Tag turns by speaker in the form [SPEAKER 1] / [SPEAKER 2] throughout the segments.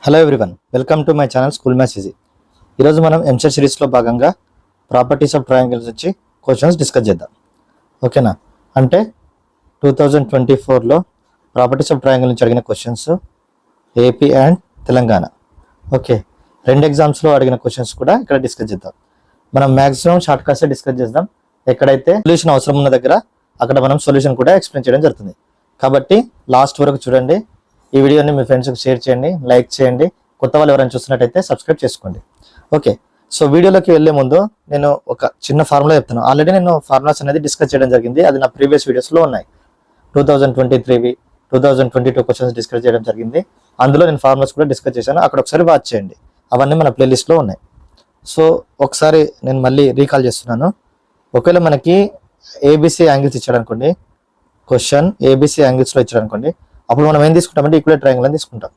[SPEAKER 1] Hello everyone, welcome to my channel school maths easy. ఈరోజు మనం ఎంసెట్ సిరీస్లో భాగంగా ప్రాపర్టీస్ ఆఫ్ ట్రయాంగిల్స్ వచ్చి క్వశ్చన్స్ డిస్కస్ చేద్దాం. ఓకేనా? అంటే 2024లో ప్రాపర్టీస్ ఆఫ్ ట్రయాంగిల్ నుంచి అడిగిన questions AP and Telangana. Okay, రెండు ఎగ్జామ్స్లో అడిగిన క్వశ్చన్స్ కూడా ఇక్కడ డిస్కస్ చేద్దాం. మనం మ్యాక్సిమం షార్ట్ కట్సే డిస్కస్ చేద్దాం. ఎక్కడైతే సొల్యూషన్ అవసరం ఉన్న దగ్గర అక్కడ మనం సొల్యూషన్ కూడా ఎక్స్ప్లెయిన్ చేయడం జరుగుతుంది. కాబట్టి లాస్ట్ వరకు చూడండి. ఈ వీడియోని మీ ఫ్రెండ్స్కి షేర్ చేయండి, లైక్ చేయండి. కొత్త వాళ్ళు ఎవరైనా చూస్తున్నట్టయితే సబ్స్క్రైబ్ చేసుకోండి. ఓకే, సో వీడియోలోకి వెళ్ళే ముందు నేను ఒక చిన్న ఫార్ములా చెప్తాను. ఆల్రెడీ నేను ఫార్ములాస్ అనేది డిస్కస్ చేయడం జరిగింది. అది నా ప్రీవియస్ వీడియోస్లో ఉన్నాయి. 2023వి 2022 క్వశ్చన్స్ డిస్కస్ చేయడం జరిగింది. అందులో నేను ఫార్ములాస్ కూడా డిస్కస్ చేశాను. అక్కడ ఒకసారి వాచ్ చేయండి. అవన్నీ మన ప్లేలిస్ట్లో ఉన్నాయి. సో ఒకసారి నేను మళ్ళీ రీకాల్ చేస్తున్నాను. ఒకవేళ మనకి ఏబిసి యాంగిల్స్ ఇచ్చాడు అనుకోండి, క్వశ్చన్ ఏబిసి యాంగిల్స్లో ఇచ్చాడు అనుకోండి, అప్పుడు మనం ఏం తీసుకుంటామంటే ఈక్వల్ ట్రయాంగిల్ అని తీసుకుంటాం.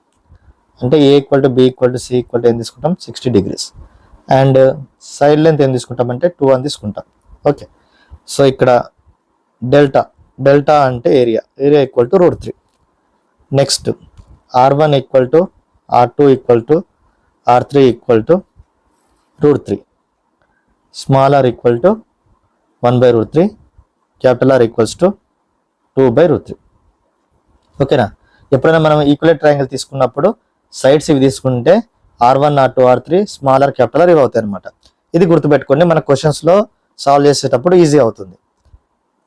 [SPEAKER 1] అంటే ఏ equal to b equal to c equal to ఏం తీసుకుంటాం, 60 degrees. అండ్ సైడ్ లెంత్ ఏం తీసుకుంటామంటే 2 అని తీసుకుంటాం. ఓకే, సో ఇక్కడ డెల్టా అంటే area equal to √3. Next R1 equal to R2 equal to R3 equal to √3. Small r equal to 1/√3. Capital R equals to 2/√3. ఓకేనా? ఎప్పుడైనా మనం ఈక్వల్ ట్రయాంగిల్ తీసుకున్నప్పుడు సైడ్స్ ఇవి తీసుకుంటే R1 R2 R3 small r capital R ఇవి అవుతాయి అనమాట. ఇది గుర్తుపెట్టుకోండి, మన క్వశ్చన్స్లో సాల్వ్ చేసేటప్పుడు ఈజీ అవుతుంది.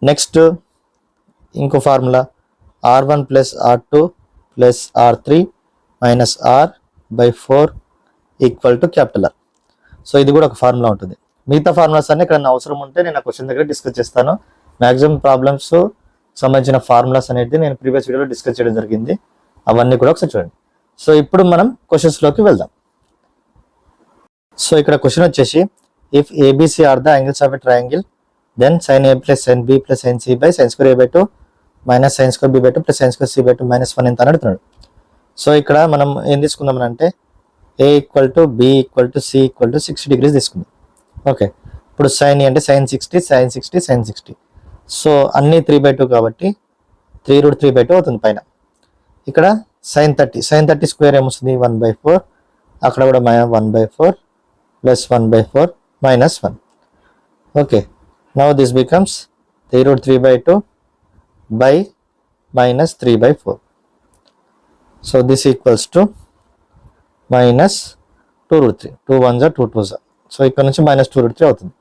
[SPEAKER 1] నెక్స్ట్ ఇంకో formula R1 plus R2 plus R3 minus R/4 equal to capital R. So ఇది కూడా ఒక ఫార్ములా ఉంటుంది. మిగతా ఫార్ములాస్ అన్ని ఇక్కడ అవసరం ఉంటే నేను ఆ క్వశ్చన్ దగ్గర డిస్కస్ చేస్తాను. మ్యాక్సిమం ప్రాబ్లమ్స్ సంబంధించిన ఫార్ములాస్ అనేది నేను ప్రీవియస్ వీడియోలో డిస్కస్ చేయడం జరిగింది. అవన్నీ కూడా ఒకసారి చూడండి. సో ఇప్పుడు మనం క్వశ్చన్స్లోకి వెళ్దాం. సో ఇక్కడ క్వశ్చన్ వచ్చేసి, if ABC are the angles of a triangle then sin A plus sin B plus sin C by sin square A/2 minus sin square B/2 plus sin square C/2 minus 1 ఎంత అని అడుగుతున్నాడు. So ఇక్కడ మనం ఏం తీసుకుందామని అంటే A equal to B equal to C equal to 60 degrees తీసుకుందాం. Okay, ఇప్పుడు sin అంటే sin 60 sin 60 sin 60. సో అన్నీ 3/2 కాబట్టి 3√3/2 అవుతుంది పైన. ఇక్కడ sin 30 స్క్వేర్ ఏమొస్తుంది 1/4. అక్కడ కూడా 1/4 plus 1/4 minus 1. Okay, now this becomes 3√3/2 by minus 3/4. So this equals to minus 2√3. 2 1 2 2. So ఇక్కడ నుంచి మైనస్ 2√3 అవుతుంది.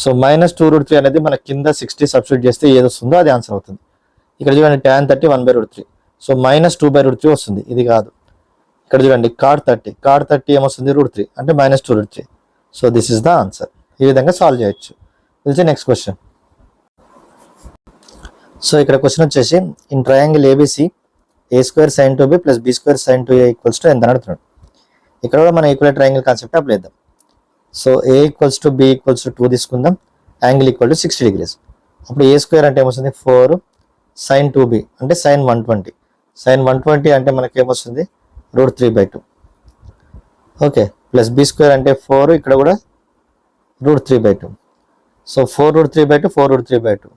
[SPEAKER 1] సో మైనస్ 2√3 అనేది మన కింద 60 సబ్స్టిట్యూట్ చేస్తే ఏది వస్తుందో అది ఆన్సర్ అవుతుంది. ఇక్కడ చూడండి tan 30 1/√3. సో మైనస్ 2/√3 వస్తుంది. ఇది కాదు. ఇక్కడ చూడండి cot 30 ఏమొస్తుంది √3 అంటే minus 2√3. So this is the answer. ఈ విధంగా సాల్వ్ చేయొచ్చు. ఇది నెక్స్ట్ క్వశ్చన్. సో ఇక్కడ క్వశ్చన్ వచ్చేసి, in triangle ABC A² sin 2B plus B² sin 2A equals to ఎంత అడుగుతున్నాడు. ఇక్కడ కూడా మనం ఈక్వల్ ట్రయాంగిల్ కాన్సెప్ట్ అప్లై చేద్దాం. So A equals to B equals to 2 తీసుకుందాం. Angle equal to 60 degrees. అప్పుడు A² అంటే ఏమొస్తుంది 4 sin 2B అంటే sin 120. sin 120 అంటే మనకి ఏమొస్తుంది √3/2. ఓకే, ప్లస్ B² అంటే 4, ఇక్కడ కూడా √3/2. సో 4√3/2 4√3/2.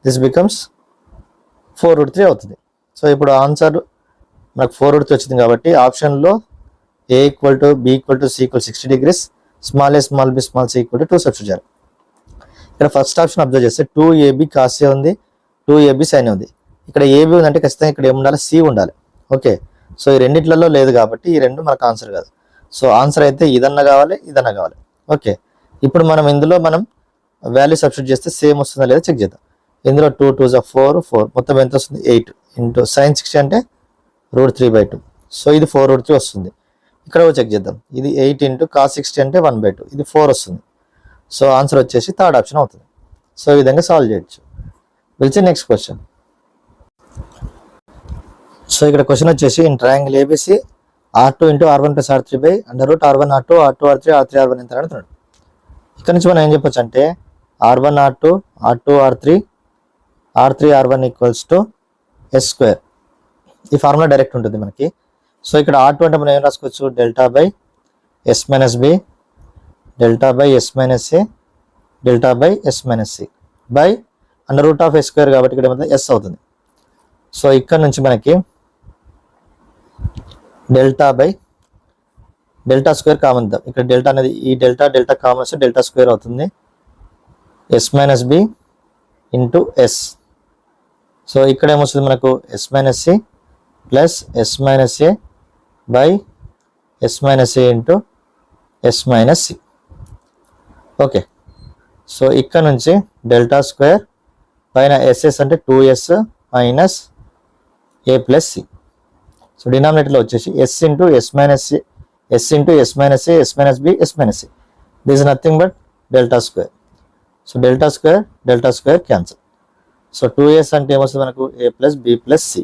[SPEAKER 1] దిస్ బికమ్స్ 4√3 అవుతుంది. సో ఇప్పుడు ఆన్సర్ మనకు 4√3 వచ్చింది కాబట్టి ఆప్షన్లో A equal to B equal to C equal 60 degrees, small a small b small c equal to 2 substitute చేయాలి. ఇక్కడ ఫస్ట్ ఆప్షన్ అబ్జర్వ్ చేస్తే 2AB cos A ఉంది, 2AB sin A ఉంది. ఇక్కడ AB ఉందంటే ఖచ్చితంగా ఇక్కడ ఏముండాలి, C ఉండాలి. ఓకే, సో ఈ రెండిట్లలో లేదు కాబట్టి ఈ రెండు మనకు ఆన్సర్ కాదు. సో ఆన్సర్ అయితే ఇదన్నా కావాలి, ఇదన్నా కావాలి. ఓకే, ఇప్పుడు మనం ఇందులో వాల్యూ సబ్స్టిట్యూట్ చేస్తే సేమ్ వస్తుందా లేదా చెక్ చేద్దాం. ఇందులో 2 2 4 మొత్తం ఎంత వస్తుంది 8 ఇంటూ sin 60 అంటే √3/2. సో ఇది 4√3 వస్తుంది. ఇక్కడ చెక్ చేద్దాం. ఇది 8 ఇంటూ cos 60 అంటే 1/2, ఇది 4 వస్తుంది. సో ఆన్సర్ వచ్చేసి థర్డ్ ఆప్షన్ అవుతుంది. సో ఈ విధంగా సాల్వ్ చేయొచ్చు. We'll see next question. సో ఇక్కడ క్వశ్చన్ వచ్చేసి, in triangle ABC R2 into R1 plus R3 by √R1 R2 R2 R3 R3 R1 ఎంత అడుగుతున్నాడు. ఇక్కడ నుంచి మనం ఏం చెప్పొచ్చు అంటే R1 R2 R2 R3 R3 R1 equals to S². ఈ ఫార్ములా డైరెక్ట్ ఉంటుంది మనకి. సో ఇక్కడ R2 అంటే మనం ఏం రాసుకోవచ్చు, delta by S minus B delta by S minus A delta by S minus C by √S² కాబట్టి ఇక్కడ S అవుతుంది. సో ఇక్కడ నుంచి మనకి delta by delta square common ఇద్దాం. ఇక్కడ డెల్టా అనేది ఈ డెల్టా కామన్ వస్తే డెల్టా స్క్వేర్ అవుతుంది. S minus B into S. So ఇక్కడ ఏమొస్తుంది మనకు S minus C plus S minus A by yes minus A into yes minus C. Okay, so ఇక్కడ నుంచి డెల్టా స్క్వేర్ పైన ఎస్ఎస్ అంటే 2s minus a plus c. So డినామినేటర్లో వచ్చేసి s into yes minus c, s into yes minus a, s minus b, s minus c. This is nothing but delta square. So delta square cancel. So 2s అంటే ఏమొస్తుంది మనకు a plus B plus c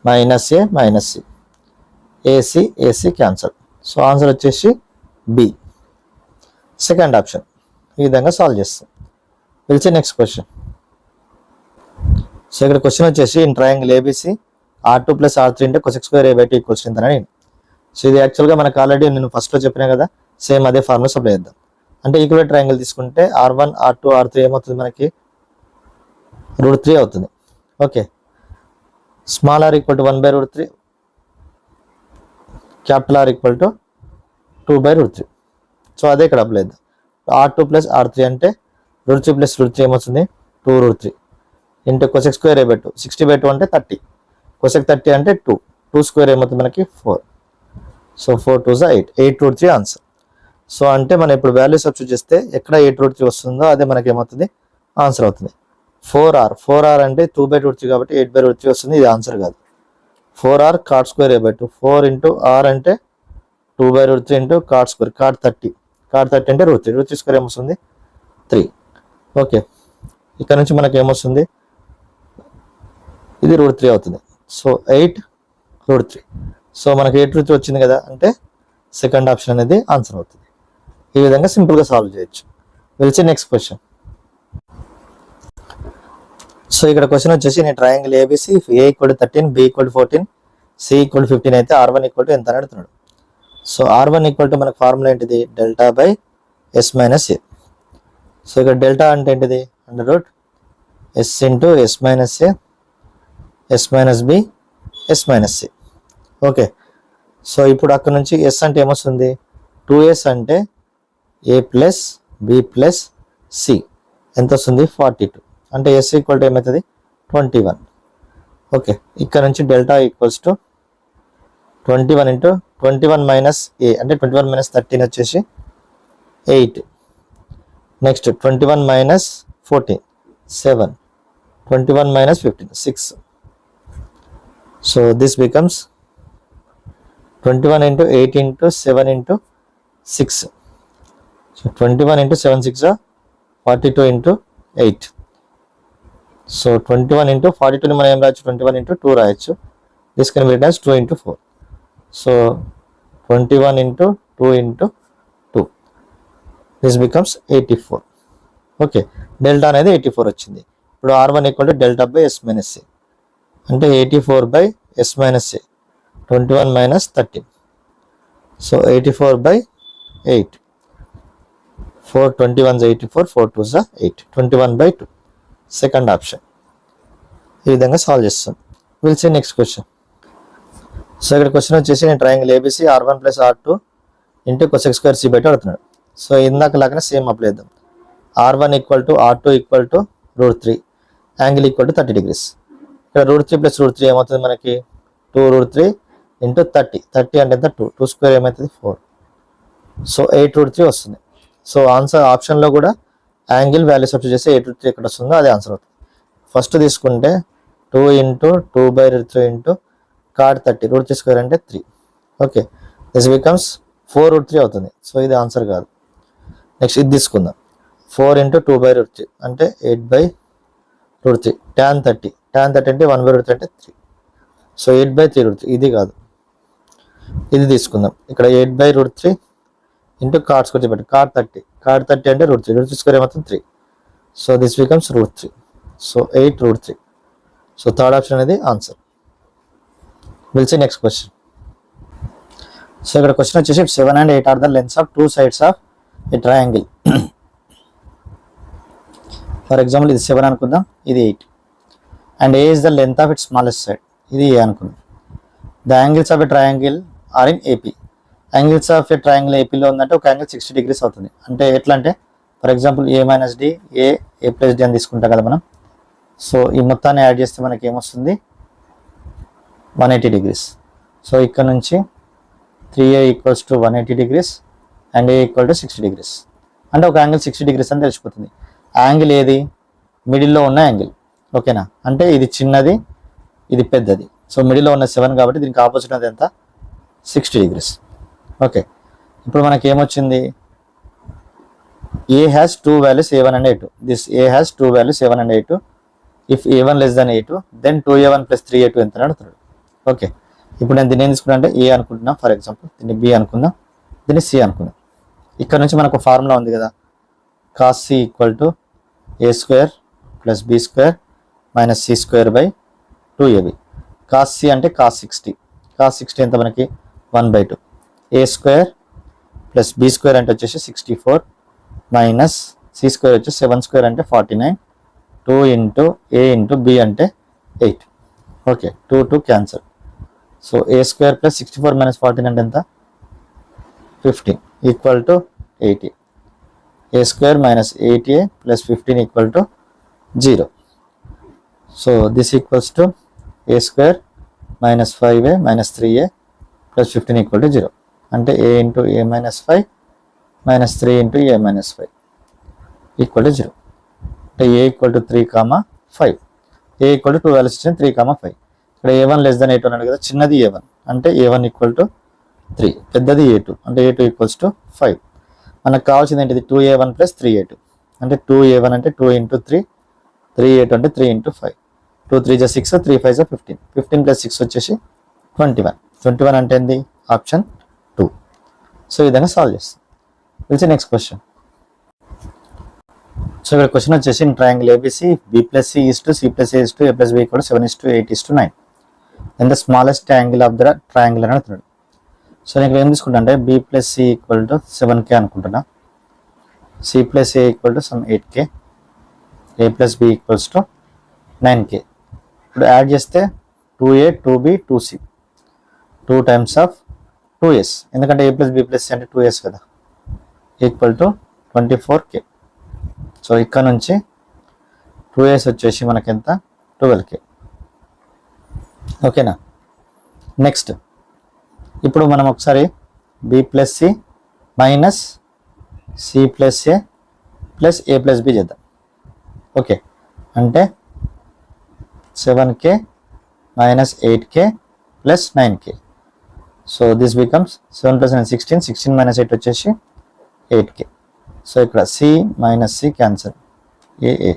[SPEAKER 1] minus a minus c, a c cancel. So answer వచ్చేసి b, second option. ఈ విధంగా solve చేస్తాం. పిలిచి next question. So ఇక్కడ question వచ్చేసి in triangle ABC R2 plus R3 అంటే cosec square a by 2 equals ఎంత అని. సో ఇది యాక్చువల్గా మనకు ఆల్రెడీ నేను ఫస్ట్లో చెప్పినా కదా, సేమ్ అదే ఫార్ములా అప్లై చేద్దాం. అంటే ఈక్వల్ ట్రయాంగిల్ తీసుకుంటే R1 R2 R3 ఏమవుతుంది మనకి √3 అవుతుంది. Okay, small r equal to 1/√3, capital R equal to 2/√3. So అదే ఇక్కడ అప్లై చేద్దాం. R2 ప్లస్ R3 అంటే √3 ప్లస్ √3 ఏమవుతుంది 2√3 into cosec square a by 2, 60/2 అంటే 30, cosec 30 అంటే 2 స్క్వేర్ ఏమవుతుంది మనకి 4. So 4 2 8/√3 answer. సో అంటే మనం ఇప్పుడు వాల్యూ సబ్స్టిట్యూట్ చేస్తే ఎక్కడ 8/√3 వస్తుందో అదే మనకి ఏమవుతుంది ఆన్సర్ అవుతుంది. 4r అంటే 2/√3 కాబట్టి 8/√3 వస్తుంది. ఇది ఆన్సర్ కాదు. 4r cot square a by 2, 4 into r అంటే 2/√3 ఇంటూ cot స్క్వేర్, cot 30 అంటే √3 స్క్వేర్ ఏమొస్తుంది 3. ఓకే, ఇక్కడ నుంచి మనకి ఏమొస్తుంది ఇది √3 అవుతుంది. సో 8/√3. సో మనకి 8/√3 వచ్చింది కదా, అంటే సెకండ్ ఆప్షన్ అనేది ఆన్సర్ అవుతుంది. ఈ విధంగా సింపుల్గా సాల్వ్ చేయొచ్చు. We'll see next question. సో ఇక్కడ క్వశ్చన్ వచ్చేసి నేను triangle ABC a equal to 13, b equal to 14, c equal to 15 అయితే R1 ఈక్వల్ టు ఎంత అని అడుగుతున్నాడు. సో R1 ఈక్వల్ టు మనకు ఫార్ములా ఏంటిది delta by yes minus a. So ఇక్కడ డెల్టా అంటే ఏంటిది √ s into yes minus a, s minus b, s minus C. Okay, so ఇప్పుడు అక్కడ నుంచి ఎస్ అంటే ఏమొస్తుంది 2s అంటే ఏ ప్లస్ బి ప్లస్ సి ఎంత వస్తుంది 42, అంటే ఎస్ ఈక్వల్ టు ఏమవుతుంది 21. ఓకే, ఇక్కడ నుంచి delta equals to 21 into 21 minus a అంటే 21 మైనస్ 13 వచ్చేసి 8. Next 21 minus 14 7, 21 minus 15 6. So this becomes 21 into 8 into 7 into 6. So 21 into 7 6 42 into 8. So 21 into 42ని మనం ఏం రాయొచ్చు 21 ఇంటూ 2 రాయొచ్చు. This can be written as 2 into 4. So 21 into 2 into 2, this becomes 84. Okay, delta అనేది 84 వచ్చింది. ఇప్పుడు R1 equal to delta by yes minus a అంటే 84 by yes minus a 21 minus 13. So 84 by 8, 4 21 84, 4 2 8, 21 by 2 second option. ఈ విధంగా solve చేస్తాం. Will see next question. So ఇక్కడ question వచ్చేసి నేను triangle ABC R1 plus R2 into cosec square c by 2 అడుగుతున్నాడు. So ఇందాక లాగానే సేమ్ అప్లై చేద్దాం. R1 equal to R2 equal to √3, angle equal to 30 degrees. ఇక్కడ √3 ప్లస్ √3 ఏమవుతుంది మనకి 2√3 ఇంటూ 30 అంటే ఎంత 2 స్క్వేర్ ఏమవుతుంది 4. సో 8/√3 వస్తుంది. సో ఆన్సర్ ఆప్షన్లో కూడా యాంగిల్ వాల్యూ సబ్స్టిట్యూట్ చేస్తే 8/√3 ఎక్కడ వస్తుందో అదే ఆన్సర్ అవుతుంది. ఫస్ట్ తీసుకుంటే 2 ఇంటూ 2/√3 ఇంటూ cot 30 √3 స్క్వేర్ అంటే 3. ఓకే, దిస్ బికమ్స్ 4/√3 అవుతుంది. సో ఇది ఆన్సర్ కాదు. నెక్స్ట్ ఇది తీసుకుందాం. 4 ఇంటూ 2/√3 అంటే 8/√3, tan 30 అంటే 1/√3 అంటే 3. సో 8/3/√3 ఇది కాదు. ఇది తీసుకుందాం. ఇక్కడ 8/√3 ఇంటూ cot స్క్వేర్ చెప్పండి cot 30 అంటే √3 స్క్వేర్ ఏమవుతుంది 3. So this becomes √3. So 8/√3. So third option అనేది answer. Will see next question. So ఇక్కడ క్వశ్చన్ వచ్చేసి 7 and 8 are the lengths of 2 sides of a triangle. For example ఇది 7 అనుకుందాం, ఇది 8 and a is the length of it smallest side. ఇది a అనుకుందాం. The angles of a triangle are in AP. Angles of a triangle ఏపీలో ఉందంటే ఒక angle 60 degrees అవుతుంది. అంటే ఎట్లా అంటే for example A minus D A plus D అని తీసుకుంటాం కదా మనం. సో ఈ మొత్తాన్ని యాడ్ చేస్తే మనకి ఏమొస్తుంది 180 degrees. సో ఇక్కడ నుంచి 3a equals to 180 degrees and A equal to 60 degrees. అంటే ఒక యాంగిల్ 60 degrees అని తెలిసిపోతుంది. యాంగిల్ ఏది మిడిల్లో ఉన్న యాంగిల్. ఓకేనా, అంటే ఇది చిన్నది ఇది పెద్దది. సో మిడిల్లో ఉన్న 7 కాబట్టి దీనికి ఆపోజిట్ అది ఎంత 60 degrees. ఓకే, ఇప్పుడు మనకి ఏమొచ్చింది a has two values a1 and a2. This a has two values a1 and a2. If a1 less than a2 then 2a1 plus 3a2 ఎంత అని అడుగుతాడు. ఓకే, ఇప్పుడు నేను దీన్ని ఏం తీసుకున్నా అంటే ఏ అనుకుంటున్నా, ఫర్ ఎగ్జాంపుల్ దీన్ని బి అనుకుందాం, దీన్ని సి అనుకుందాం. ఇక్కడ నుంచి మనకు ఫార్ములా ఉంది కదా, cos C equal to A square plus B square minus C square by 2ab. Cos C అంటే కాస్ 60. కాస్ 60 ఎంత మనకి 1/2. A square plus B square అంటే వచ్చేసి 64 మైనస్ సి స్క్వేర్ వచ్చి 7 స్క్వేర్ అంటే 49. 2 ఇంటూ ఏ ఇంటూ బి అంటే 8. Okay, 2 cancel. So a square plus 64 minus 14 అంటే ఎంత 15 equal to 80. A square minus 8a plus 15 equal to 0. So this equals to A square minus 5a minus 3a plus 15 equal to 0. అంటే a into a minus 5 minus 3 into a minus 5 equal to 0. అంటే ఏ equal to 3,5. A equal to 2 values ఇచ్చిన 3,5. ఇక్కడ a1 less than a2 అన్నాడు కదా, చిన్నది a1 అంటే a1 equal to 3, పెద్దది a2 అంటే a2 ఈక్వల్స్ టు 5. మనకు కావాల్సింది ఏంటిది 2a1 ప్లస్ 3a2 అంటే 2a1 అంటే 2 ఇంటూ 3, 3a2 అంటే 3 ఇంటూ 5. 2 3 జా 6, 3 5 జా 15. 15 ప్లస్ 6 వచ్చేసి 21. 21 అంటే ఏంది ఆప్షన్ 2. సో ఈ విధంగా సాల్వ్ చేస్తాం. Will see next question. So ఇక్కడ క్వశ్చన్ వచ్చేసి in triangle ABC B plus C is to C plus A is to A plus B equal 7:8:9 and the smallest angle of the triangle అని అడుగుతున్నాడు. So నేను ఇక్కడ ఏం తీసుకుంటా అంటే B plus C equal to 7k అనుకుంటున్నా, C plus A equal to some 8k, A plus B equals to 9k. ఇప్పుడు add చేస్తే 2a 2b 2c 2 times of 2s, ఎందుకంటే ఏ ప్లస్ బి ప్లస్ సి అంటే 2s కదా, equal to 24k. So ఇక్కడ నుంచి 2s వచ్చేసి మనకి ఎంత 12k. ఓకేనా, నెక్స్ట్ ఇప్పుడు మనం ఒకసారి b plus c minus C plus a plus a plus B చేద్దాం. ఓకే, అంటే 7k minus 8k plus 9k. So this becomes 7 plus 9 16, 16 minus 8 వచ్చేసి 8k. సో ఇక్కడ c minus c cancel, a.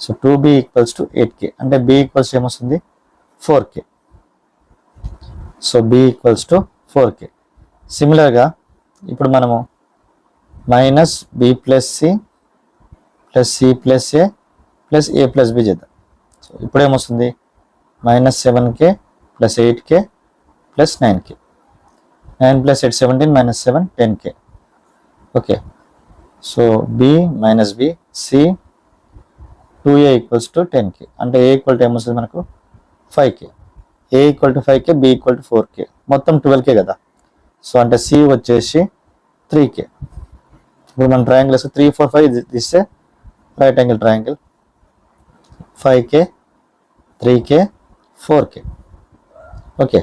[SPEAKER 1] So 2b equals to 8k అంటే b equals ఏమొస్తుంది 4k. So b equals to 4k. సిమిలర్గా ఇప్పుడు మనము minus b plus c plus c plus a plus a plus B చేద్దాం. So ఇప్పుడు ఏమొస్తుంది minus 7k plus 8k plus 9k. 9 plus 8 17 minus 7 10k. Okay, so b minus b C 2a equals to 10k అంటే ఏ equal to ఏమొస్తుంది మనకు 5k. A equal to 5k, b equal to 4k, మొత్తం 12k కదా. So అంటే C వచ్చేసి 3k. ఇప్పుడు మన triangle 3 4 5 తీస్తే right angle triangle 5k 3k 4k. Okay,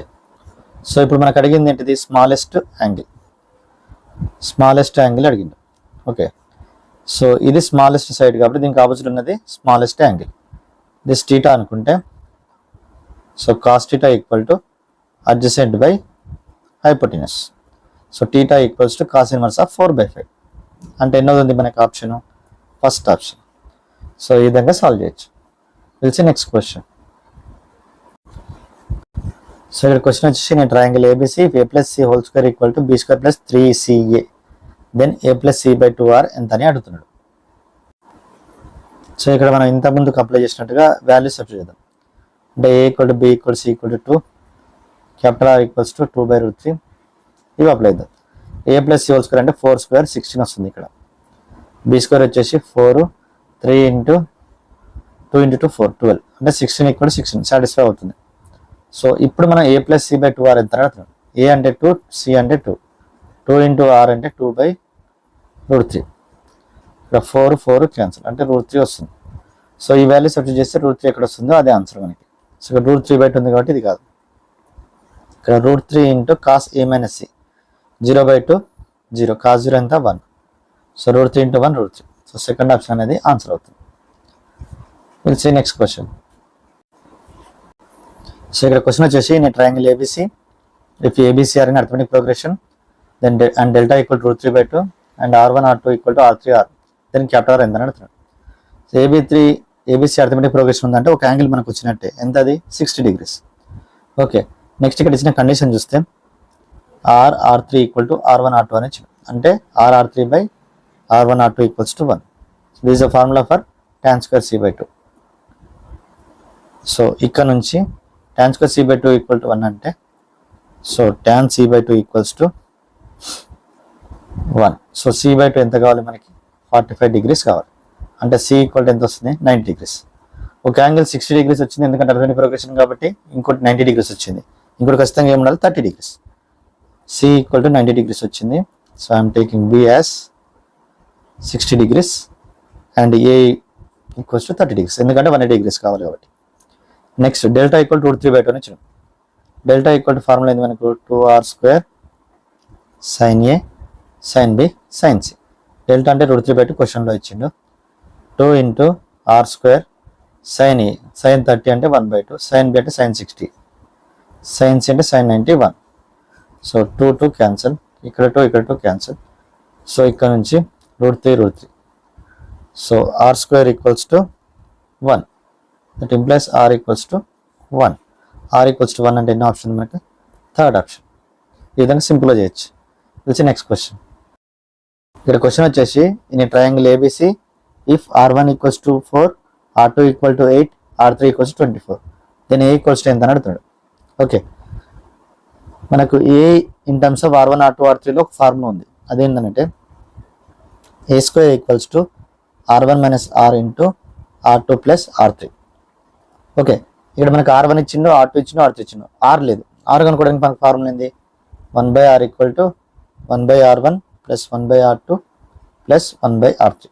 [SPEAKER 1] so ఇప్పుడు మనకు అడిగింది ఏంటిది స్మాలెస్ట్ యాంగిల్ అడిగింది. ఓకే, సో ఇది స్మాలెస్ట్ సైడ్ కాబట్టి దీనికి ఆపోజిట్ ఉన్నది స్మాలెస్ట్ యాంగిల్. దిస్ టీటా అనుకుంటే so cos theta equal to adjacent by hypotenuse. So theta equals to cos inverse of 4/5 అంటే ఎన్నోది ఉంది మనకి ఆప్షన్ ఫస్ట్ ఆప్షన్. సో ఈ విధంగా సాల్వ్ చేయొచ్చు. Will see next question. So ఇక్కడ క్వశ్చన్ వచ్చేసి నేను triangle ABC a plus c whole square equal to b square plus 3ca then a plus c by 2r ఎంత అని అడుగుతున్నాడు. సో ఇక్కడ మనం ఇంతకుముందుకు అప్లై చేసినట్టుగా వాల్యూస్ సబ్స్టిట్యూట్ చేద్దాం. అంటే ఏ equal to b equal c equal to 2, capital R equals to 2/√3 ఇవి అప్లై చేద్దాం. A plus c whole square అంటే 4 స్క్వేర్ 16 వస్తుంది. ఇక్కడ బి స్క్వేర్ వచ్చేసి 4, 3 ఇంటూ 2 ఇంటూ 2 4 12 అంటే 16 ఈక్వల్ 16 సాటిస్ఫై అవుతుంది. సో ఇప్పుడు మనం ఏ ప్లస్ సి బై 2r ఎంత అడుగుతున్నాం. ఏ అంటే 2, సి అంటే 2, 2 ఇంటూ ఆర్ అంటే 2/√3. ఇక్కడ 4 క్యాన్సిల్ అంటే √3 వస్తుంది. సో ఈ వాల్యూ సబ్స్టిట్యూట్ చేస్తే √3 ఎక్కడ వస్తుందో అదే ఆన్సర్ మనకి. సో ఇక్కడ √3/2 ఉంది కాబట్టి ఇది కాదు. ఇక్కడ √3 into cos A minus C, 0/2 0, cos 0 ఎంత 1. So √3 into 1 √3. So second option అనేది ఆన్సర్ అవుతుంది. We'll see next question. So ఇక్కడ క్వశ్చన్ వచ్చేసి in triangle ABC if ABC are in arithmetic progression then and delta equal 3/2 and R1 R2 equal to R3 R, then capital R ఎంత అని అడుగుతున్నాడు. So ABC arithmetic progression ఉందంటే ఒక angle మనకు వచ్చినట్టే, ఎంత అది 60 degrees. ఓకే, నెక్స్ట్ ఇక్కడ ఇచ్చిన కండిషన్ చూస్తే R3 equal to R1 R2 అని ఇచ్చిన, అంటే R3/R1 R2 equals to 1. So this is the formula for tan² c/2. So ఇక్కడ నుంచి tan² c/2 ఈక్వల్ టు 1 అంటే so tan c/2 equals to 1. So c/2 ఎంత కావాలి మనకి 45 degrees కావాలి, అంటే c ఈక్వల్ టు ఎంత వస్తుంది 90 degrees. ఒక యాంగిల్ 60 degrees వచ్చింది ఎందుకంటే అర్థమెటిక్ ప్రోగ్రెషన్ కాబట్టి, ఇంకోటి 90 degrees వచ్చింది, ఇంకోటి ఖచ్చితంగా ఏమి ఉండాలి 30 degrees. c equal to 90 degrees వచ్చింది. So I'm taking b as 60 degrees and a equals to 30 degrees ఎందుకంటే 180 degrees కావాలి కాబట్టి. నెక్స్ట్ డెల్టా ఈక్వల్ టు √3/2 అని ఇచ్చాను. డెల్టా ఈక్వల్ టు ఫార్ములా ఏంది మనకు 2r² sin a sin b sin c. Delta అంటే √3/2 క్వశ్చన్లో ఇచ్చిండు. 2 into r² sin a sin 30 అంటే 1/2, sin b అంటే sin 60, sin c అంటే sin 91. సో 2 క్యాన్సల్, ఇక్కడ 2 క్యాన్సల్. సో ఇక్కడ నుంచి √3. So r² equals to 1, that implies r equals to 1. r equals to 1 అంటే ఎన్ని ఆప్షన్ మనకి థర్డ్ ఆప్షన్. ఈ విధంగా సింపుల్గా చేయొచ్చు. తెలిసి నెక్స్ట్ క్వశ్చన్. ఇక్కడ క్వశ్చన్ వచ్చేసి in triangle ABC if R1 equals to 4, R2 equal to 8, R3 equals to 24, then a equals to ఎంత అని అడుగుతున్నాడు. ఓకే, మనకు a in terms of R1 R2 R3లో ఒక ఫార్ములా ఉంది, అదేంటంటే a² equals to R1 minus R into R2 plus R3. Okay, ఇక్కడ మనకు R1 ఇచ్చిండు, R2 ఇచ్చిండు, R3 ఇచ్చిండు, R లేదు. R కనుక్కోవడానికి మనకు ఫార్ములా ఏంది 1/R equal to 1/R1 plus 1/R2 plus 1/R3.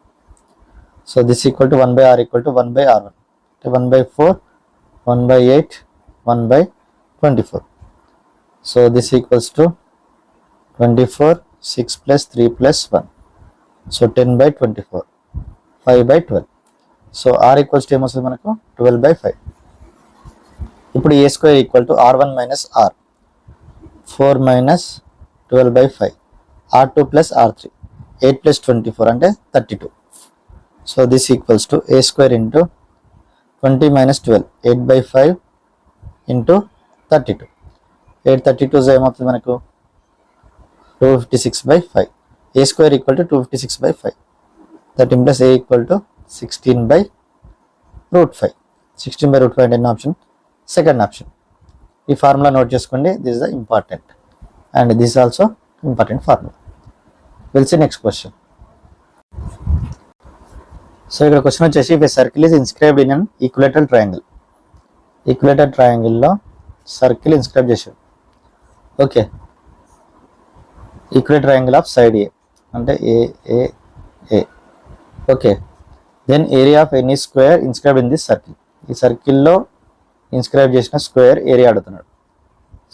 [SPEAKER 1] So this equal to 1/R equal to 1/R1 అంటే 1/4, 1/8, 1/24. So this equals to 24, 6 plus 3 plus 1. So 10/24, 5/12. So R equals to ఏమొస్తుంది మనకు 12/5. ఇప్పుడు a² equal to R1 minus R, 4 minus 12/5, R2 plus R3, 8 plus 24 అంటే 32. So this equals to a² into 20 minus 12, 8/5 into 32. 832 ఏమవుతుంది మనకు 256/5. a² equal to 256/5, that implies a equal to 16/5. 16/5 అంటే ఎన్ని option second option. ఈ formula note చేసుకోండి, this is the important and this also important formula. Will see next question. So ఇక్కడ question వచ్చేసి if a circle is inscribed in an equilateral triangle. Equilateral ట్రయాంగిల్లో circle inscribe చేశారు. Okay, equilateral triangle of side a అంటే a. Okay, then area of any square inscribed in this circle. ఈ సర్కిల్లో inscribe చేసిన square area అడుగుతున్నాడు.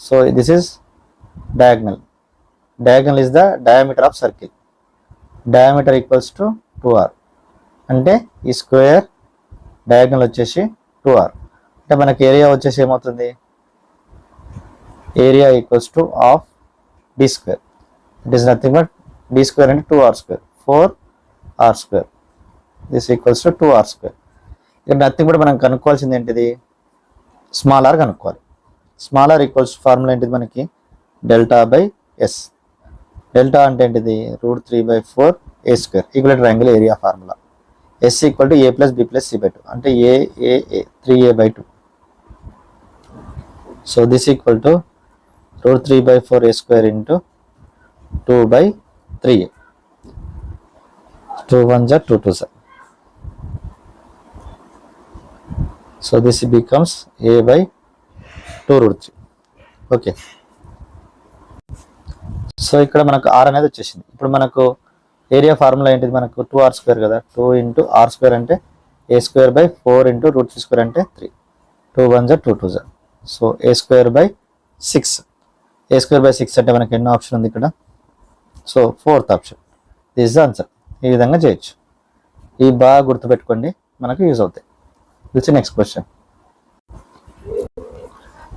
[SPEAKER 1] So this is diagonal. Diagonal is the diameter of circle. Diameter equals to 2r అంటే ఈ square diagonal వచ్చేసి 2r అంటే మనకి area వచ్చేసి ఏమవుతుంది area equals to of d². It is nothing but d² అంటే 2r², 4r². This equals to 2r². ఇక్కడ nothing but మనం కనుక్కోవాల్సింది ఏంటిది స్మాల్ r కనుక్కోవాలి. స్మాల్ r ఈక్వల్స్ ఫార్ములా ఏంటిది మనకి డెల్టా/s. డెల్టా అంటే ఏంటిది √3/4 a² equilateral angle area formula. s equal to a plus b plus c/2 అంటే a 3a/2. So this equal to √3/4 a² into 2/3a. 2 1 जा 2 2 जा. So this becomes a by 2 √3. Okay. So ఇక్కడ మనకు are అనేది వచ్చేసింది. ఇప్పుడు మనకు ఏరియా ఫార్ములా ఏంటిది, మనకు 2r² కదా, 2 ఇంటూ r² అంటే a²/4 ఇంటూ √3² అంటే 3, 2 1 2 2 సో a²/6. a²/6 అంటే మనకి ఎన్నో ఆప్షన్ ఉంది ఇక్కడ, so 4th option. This is answer. ఈ విధంగా చేయొచ్చు. ఈ బాగా గుర్తుపెట్టుకోండి, మనకు యూజ్ అవుతాయి. This next question.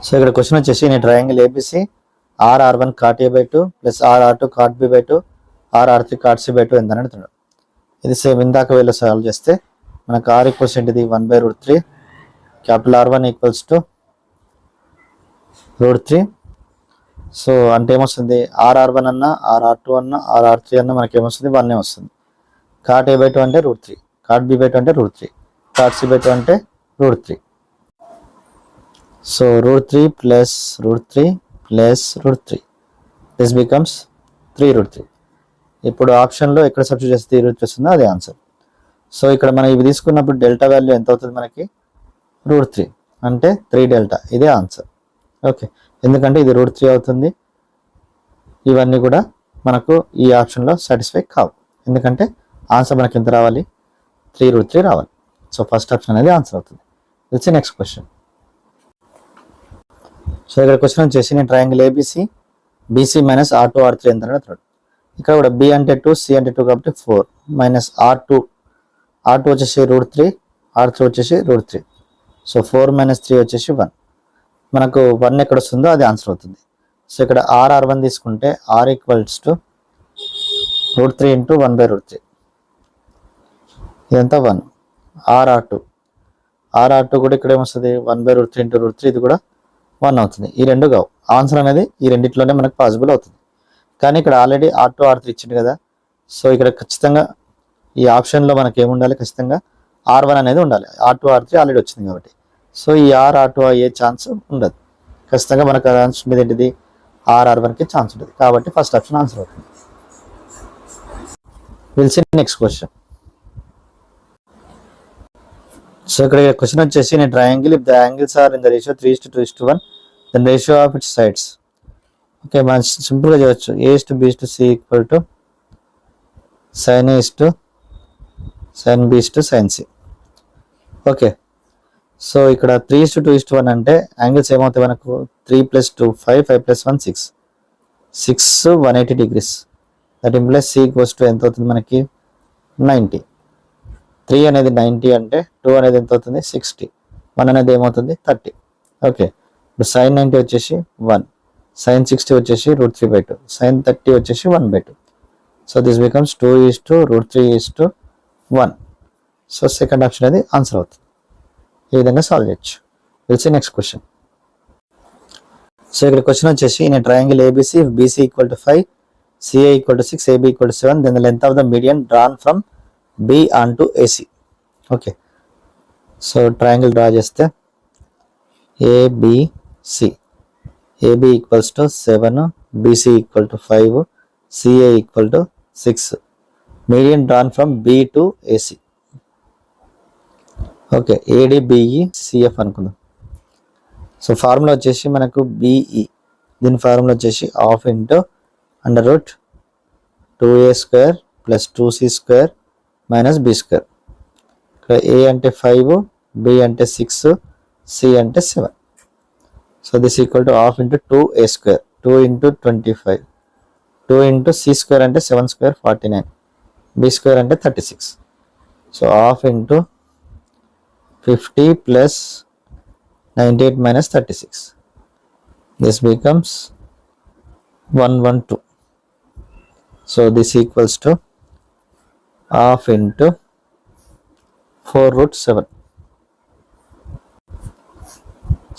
[SPEAKER 1] సో ఇక్కడ క్వశ్చన్ వచ్చేసి నేను triangle ABC r1 cot a/2 plus r2 cot b/2 r3 cot c/2 ఎంత అని అడుగుతున్నాడు. ఇది సేమ్ ఇందాక వీళ్ళు సాల్వ్ చేస్తే మనకు r ఈక్వల్స్ ఏంటిది 1/√3, capital R1 equals to √3. So అంటే ఏమొస్తుంది, r1 అన్నా r2 అన్నా r3 అన్నా మనకి ఏమొస్తుంది 1 వస్తుంది. cot a/2 అంటే √3, cot b/2 అంటే √3, cot c/2 అంటే √3. So √3 plus √3 plus √3, this becomes 3√3. ఇప్పుడు ఆప్షన్లో ఎక్కడ సబ్స్టిట్యూట్ చేస్తే 3√3 వస్తుందో అదే ఆన్సర్. సో ఇక్కడ మనం ఇవి తీసుకున్నప్పుడు డెల్టా వాల్యూ ఎంత అవుతుంది మనకి, √3 అంటే 3 డెల్టా, ఇదే ఆన్సర్. ఓకే, ఎందుకంటే ఇది √3 అవుతుంది. ఇవన్నీ కూడా మనకు ఈ ఆప్షన్లో సాటిస్ఫై కావు, ఎందుకంటే ఆన్సర్ మనకి ఎంత రావాలి, 3√3 రావాలి. సో ఫస్ట్ ఆప్షన్ అనేది ఆన్సర్ అవుతుంది. It's next question. సో ఇక్కడ క్వశ్చన్ వచ్చేసి నేను triangle ABC BC minus r2 r3 ఎంత అడుగుతున్నాడు. ఇక్కడ కూడా b అంటే 2, c అంటే 2 కాబట్టి 4 మైనస్ r2 వచ్చేసి √3, r3 వచ్చేసి √3. సో 4 మైనస్ 3 వచ్చేసి 1. మనకు 1 ఎక్కడ వస్తుందో అది ఆన్సర్ అవుతుంది. సో ఇక్కడ r1 తీసుకుంటే r ఈక్వల్స్ టు √3 ఇంటూ 1/√3, ఇదంతా 1. r2 కూడా ఇక్కడ ఏమొస్తుంది 1/√3 ఇంటూ √3, ఇది కూడా 1 అవుతుంది. ఈ రెండు కావు, ఆన్సర్ అనేది ఈ రెండిట్లోనే మనకు పాసిబుల్ అవుతుంది. కానీ ఇక్కడ ఆల్రెడీ r2 r3 ఇచ్చింది కదా, సో ఇక్కడ ఖచ్చితంగా ఈ ఆప్షన్లో మనకి ఏముండాలి, ఖచ్చితంగా r1 అనేది ఉండాలి. r2 r3 ఆల్రెడీ వచ్చింది కాబట్టి, సో ఈ r2 అయ్యే ఛాన్స్ ఉండదు. ఖచ్చితంగా మనకు ఆన్సర్ మీద ఏంటిది r1కి ఛాన్స్ ఉంటుంది. కాబట్టి ఫస్ట్ ఆప్షన్ ఆన్సర్ అవుతుంది. We'll see next question. So ఇక్కడ క్వశ్చన్ వచ్చేసి నేను triangle if the angles are in the ratio 3:2:1 then ratio of its sides. Okay, మనం సింపుల్గా చేయవచ్చు. a:b:c equal to sin a sin b sin c. Okay, so ఇక్కడ 3:2:1 అంటే angles ఏమవుతాయి మనకు, 3 + 2 5, 5 + 1 6, 180 degrees. That implies c equals to ఎంత అవుతుంది మనకి 90. 3 అనేది 90 అంటే 2 అనేది ఎంత అవుతుంది 60, 1 అనేది ఏమవుతుంది 30. ఓకే, ఇప్పుడు sin 90 వచ్చేసి 1, sin 60 వచ్చేసి √3/2, sin 30 వచ్చేసి 1/2. So this becomes 2:3:1. So second option అనేది ఆన్సర్ అవుతుంది. ఈ విధంగా సాల్వ్ చేయొచ్చు. Will see next question. So ఇక్కడ క్వశ్చన్ వచ్చేసి నేను triangle ABC if BC equal to 5, CA equal to 6, AB equal to 7 then the length of the median drawn from B on to AC. Okay, so triangle draw చేస్తే ABC, AB equals to 7, BC equal to 5, CA equal to 6, median drawn from B to AC. Okay, AD BE CF అనుకుందాం. So formula వచ్చేసి మనకు BE, దీని formula వచ్చేసి ½ into √2a² plus 2c² minus b². ఇక్కడ ఏ అంటే 5, B అంటే 6, C అంటే 7. So this equal to ½ into 2a², 2 into 25, 2 into c² అంటే 7² 49, b² అంటే 36. So ½ into 50 plus 98 minus 36, this becomes 112. So this equals to ½ into 4√7.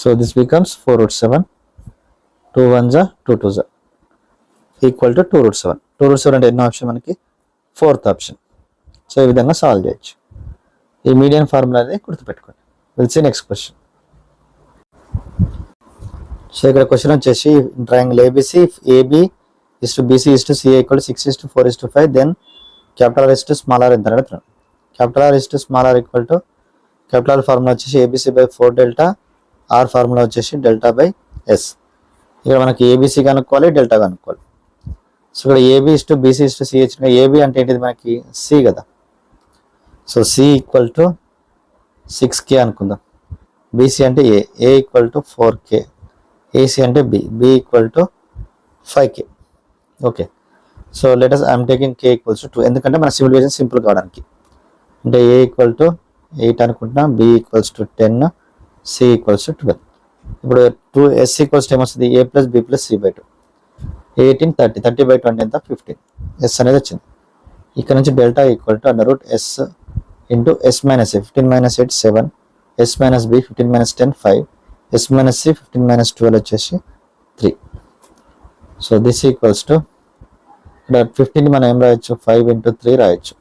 [SPEAKER 1] So this becomes 4√7, 2 1 2 2 equal to 2√7. 2√7 అంటే ఎన్నో option మనకి, 4th option. So ఈ విధంగా solve చేయొచ్చు. ఈ median formula అనేది గుర్తుపెట్టుకోండి. We'll see next question. So ఇక్కడ క్వశ్చన్ వచ్చేసి triangle ABC if AB is to BC is to CA equal 6:4:5 then capital R is to small r ఎంత అడుగుతున్నాడు. Capital R is to small r equal to capital formula వచ్చేసి ABC/4 delta, R formula వచ్చేసి delta by S. ఇక్కడ మనకి ABC కనుక్కోవాలి, delta కనుక్కోవాలి. So ఇక్కడ AB is to BC is to C ఇచ్చిన ఏబి అంటే ఏంటిది మనకి సి కదా. So C equal to 6K అనుకుందాం. బీసీ అంటే ఏ ఈక్వల్ టు 4K, ఏసీ అంటే B equal to 5K. Okay, so let's I'm taking K equals to 2 ఎందుకంటే మన సిమ్యులేషన్ సింపుల్ కావడానికి. అంటే ఏ ఈక్వల్ టు 8 అనుకుంటున్నా, b equals to 10, c equals to 12. ఇప్పుడు 2S equals to ఏమొస్తుంది, a plus B plus c by 2, 18, 30, 30/20 ఎంత 15, yes అనేది వచ్చింది. ఇక్కడ నుంచి delta equal to under root S into yes minus A 15 minus 8 7, S minus B 15 minus 10 5, S minus C 15 minus 12 వచ్చేసి 3. So this equals to ఇక్కడ 15 మనం ఏం రాయొచ్చు, 5 ఇంటూ 3 రాయొచ్చు.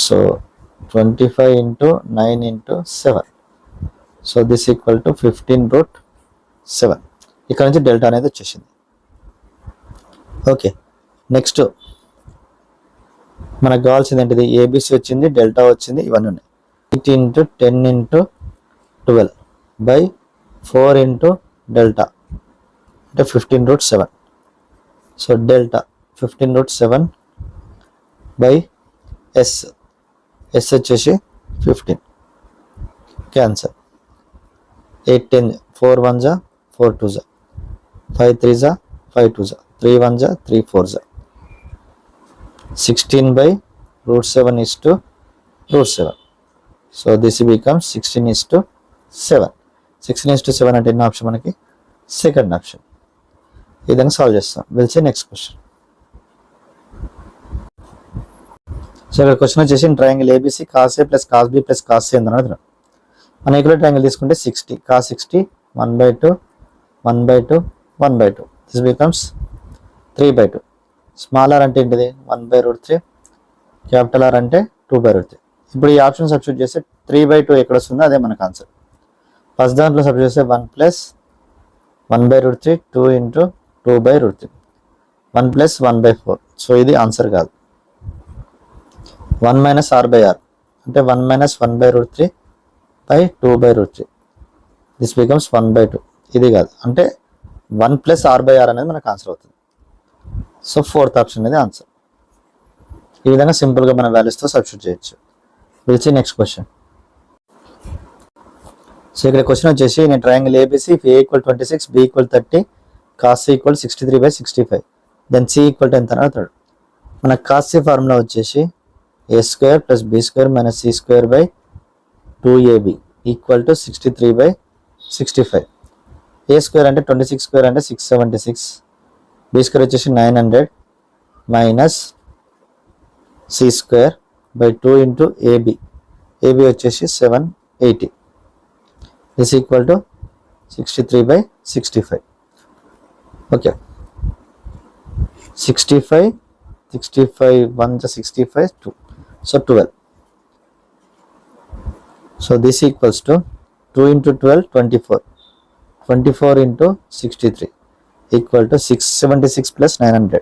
[SPEAKER 1] So 25 into 9 into 7. So this equal to 15√7. ఇక్కడ నుంచి delta అనేది వచ్చేసింది. ఓకే, నెక్స్ట్ మనకు కావాల్సింది ఏంటిది, ఏబిసి వచ్చింది, డెల్టా వచ్చింది, ఇవన్నీ ఉన్నాయి. 8 into 10 into 12 by 4 into delta అంటే 15√7. సో డెల్టా 15√7 బై ఎస్ వచ్చేసి 15. Cancer. 8 10 4 1 4 2 5 3 5 2 3 1 3 4 16/√7 is to √7. So this becomes 16 is to 7. 16 is to 7 అంటే ఎన్న ఆప్షన్ మనకి సెకండ్ ఆప్షన్. ఈ విధంగా సాల్వ్ చేస్తాం. Will see next question. So ఇక్కడ క్వశ్చన్ వచ్చేసి triangle ABC cos A plus cos B plus cos C ఎంత అడుగుతున్నాం. మన ఈక్వల్ ట్రయాంగిల్ తీసుకుంటే 60 cos 60 1/2 1/2 1/2. This becomes 3/2. Small R అంటే ఏంటిది 1/√3, క్యాపిటల్ ఆర్ అంటే 2/√3. ఇప్పుడు ఈ ఆప్షన్ సబ్స్టిట్యూట్ చేస్తే 3/2 ఎక్కడ వస్తుందో అదే మనకు ఆన్సర్. ఫస్ట్ దాంట్లో సబ్స్టిట్యూట్ చేస్తే 1 ప్లస్ 1/√3 2 ఇంటూ 2/√3 1 ప్లస్ 1/4. సో ఇది ఆన్సర్ కాదు. 1 మైనస్ r/r అంటే 1 మైనస్ 1/√3 బై 2/√3. This becomes 1/2. ఇది కాదు, అంటే 1 ప్లస్ r/r అనేది మనకు ఆన్సర్ అవుతుంది. సో ఫోర్త్ ఆప్షన్ అనేది ఆన్సర్. ఈ విధంగా సింపుల్గా మన వాల్యూస్తో సబ్స్టిట్యూట్ చేయొచ్చు. Will see next question. So ఇక్కడ క్వశ్చన్ వచ్చేసి నేను triangle ABC a equal 26 b equal 30 cos C equal 63/65 then c equal 10 అని అవుతాడు. మన కాస్ సి ఫార్ములా వచ్చేసి a² plus b² minus c² by 2ab equal to 63/65. a² అంటే 26² అంటే 676, b² వచ్చేసి 900 minus c² by 2 into ab వచ్చేసి 780. This equal to 63/65. Okay, 65 1 65 2, so 12. So this equals to 2 into 12 24 into 63 equal to 676 plus 900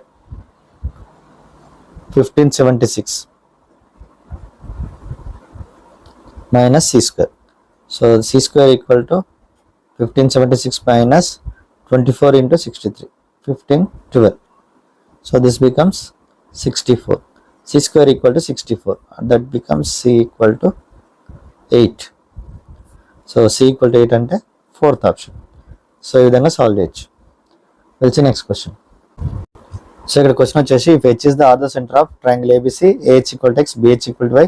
[SPEAKER 1] 1576 minus c². So c² equal to 1576 minus 24 into 63 1512. So this becomes 64. c² equal to 64, that becomes c equal to 8. So c equal to 8 అంటే fourth option. So ఈ విధంగా solve చేయొచ్చు. Will see next question. So ఇక్కడ question వచ్చేసి if h is the ortho center of triangle ABC, AH equal to x, BH equal to y,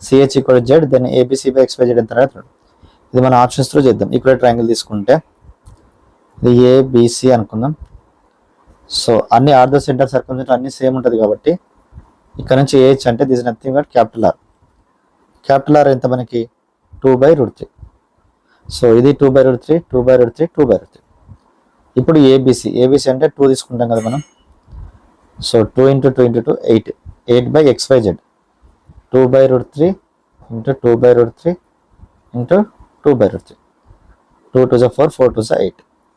[SPEAKER 1] CH equal to z, then ABC by x by z ఎంత రాస్తాడు. ఇది మన options తో చేద్దాం. Equal triangle తీసుకుంటే ఇది ABC అనుకుందాం. So అన్ని ఆర్థో సెంటర్ సర్కిల్ అన్ని సేమ్ ఉంటుంది కాబట్టి ఇక్కడ నుంచి AH అంటే this nothing but capital R. Capital R ఎంత మనకి 2/√3. సో ఇది 2/√3 2/√3 2/√3. ఇప్పుడు ఏబిసి అంటే 2 తీసుకుంటాం కదా మనం. So 2 into 2 into 2 8/xyz 2/√3 into 2/√3 into 2/√3 2 2 4 4 2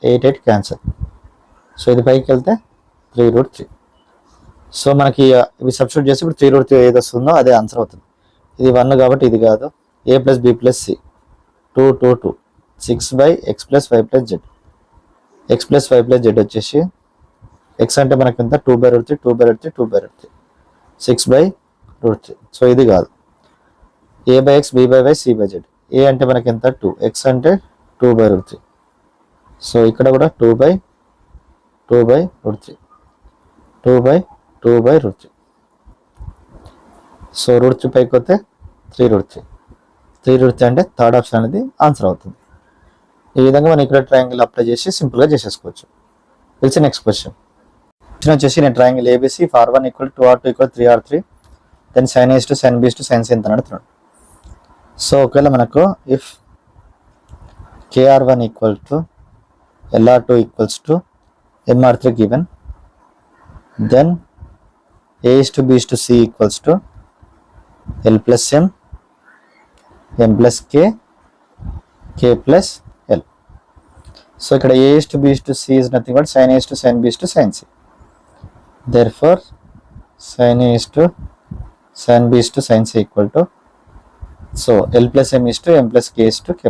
[SPEAKER 1] 8 8 cancel. So ఇది పైకి వెళ్తే 3√3. సో మనకి ఇవి సబ్స్టిట్యూట్ చేసి ఇప్పుడు 3√3 ఏది వస్తుందో అదే ఆన్సర్ అవుతుంది. ఇది 1 కాబట్టి ఇది కాదు. a plus B plus C 2 2 2 6/x plus 5 plus Z x plus 5 plus Z వచ్చేసి ఎక్స్ అంటే మనకి ఎంత 2/√3 2/√3 2/√3 6/√3. సో ఇది కాదు. a/x b/y c/z. ఏ అంటే మనకి ఎంత 2, ఎక్స్ అంటే 2/√3. సో ఇక్కడ కూడా 2/√3 2/2/√3. సో √3 పైకి వస్తే 3√3 3√3 అంటే థర్డ్ ఆప్షన్ అనేది ఆన్సర్ అవుతుంది. ఈ విధంగా మనం ఇక్కడ ట్రయాంగిల్ అప్లై చేసి సింపుల్గా చేసేసుకోవచ్చు. తెలిసి నెక్స్ట్ క్వశ్చన్ వచ్చేసి నేను triangle ABC r1 = 2r2 = 3r3 then sin a sin b sin c ఎంత అడుగుతున్నాడు. సో ఒకవేళ మనకు if kr1 = lr2 = mr3 given, then a b c = l plus m plus k plus l. So ఇక్కడ a b c is nothing but sin a sin b sin c. Therefore sin a sin b sin c equal to, so l plus m plus k